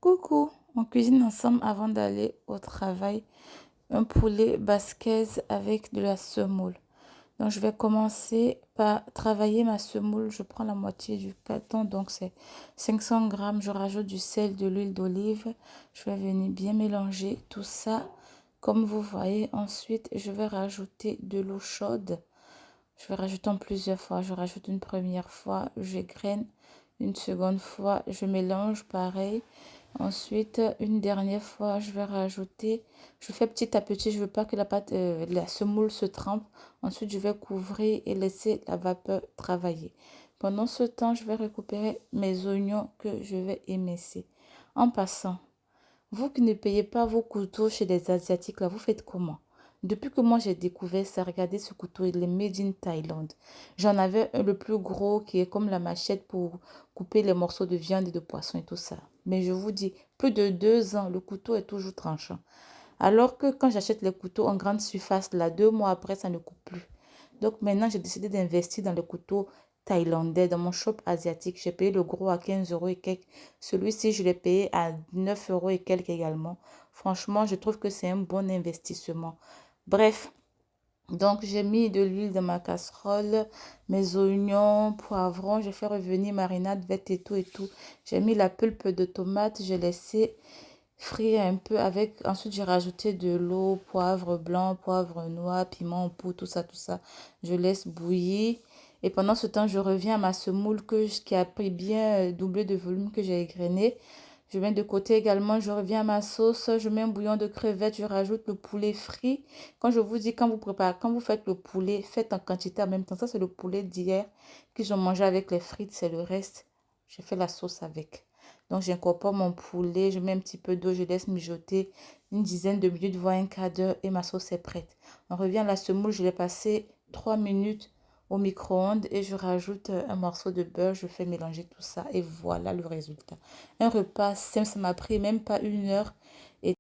Coucou, on cuisine ensemble avant d'aller au travail un poulet basquez avec de la semoule. Donc je vais commencer par travailler ma semoule. Je prends la moitié du carton, donc c'est 500 grammes. Je rajoute du sel, de l'huile d'olive. Je vais venir bien mélanger tout ça. Comme vous voyez, ensuite je vais rajouter de l'eau chaude. Je vais rajouter en plusieurs fois. Je rajoute une première fois, je graine une seconde fois, je mélange pareil. Ensuite, une dernière fois, je vais rajouter, je fais petit à petit, je veux pas que la pâte, la semoule se trempe. Ensuite, je vais couvrir et laisser la vapeur travailler. Pendant ce temps, je vais récupérer mes oignons que je vais émincer. En passant, vous qui ne payez pas vos couteaux chez les Asiatiques, là, vous faites comment? Depuis que moi j'ai découvert ça, regardez ce couteau, il est made in Thaïlande. J'en avais un, le plus gros qui est comme la machette pour couper les morceaux de viande et de poisson et tout ça. Mais je vous dis, plus de 2 ans, le couteau est toujours tranchant. Alors que quand j'achète les couteaux en grande surface, là, 2 mois après, ça ne coupe plus. Donc maintenant, j'ai décidé d'investir dans le couteau thaïlandais, dans mon shop asiatique. J'ai payé le gros à 15 euros et quelques. Celui-ci, je l'ai payé à 9 euros et quelques également. Franchement, je trouve que c'est un bon investissement. Bref, donc j'ai mis de l'huile dans ma casserole, mes oignons, poivrons. J'ai fait revenir marinade verte et tout et tout. J'ai mis la pulpe de tomate, j'ai laissé frire un peu avec. Ensuite, j'ai rajouté de l'eau, poivre blanc, poivre noir, piment en poudre, tout ça, tout ça. Je laisse bouillir. Et pendant ce temps, je reviens à ma semoule qui a pris bien doublé de volume que j'ai égrené. Je mets de côté également, je reviens à ma sauce, je mets un bouillon de crevettes, je rajoute le poulet frit. Quand je vous dis, quand vous préparez, quand vous faites le poulet, faites en quantité en même temps. Ça, c'est le poulet d'hier qu'ils ont mangé avec les frites, c'est le reste. J'ai fait la sauce avec. Donc, j'incorpore mon poulet, je mets un petit peu d'eau, je laisse mijoter une dizaine de minutes, voire un quart d'heure et ma sauce est prête. On revient à la semoule, je l'ai passé 3 minutes au micro-ondes et je rajoute un morceau de beurre, je fais mélanger tout ça et voilà le résultat. Un repas simple, ça m'a pris même pas 1 heure et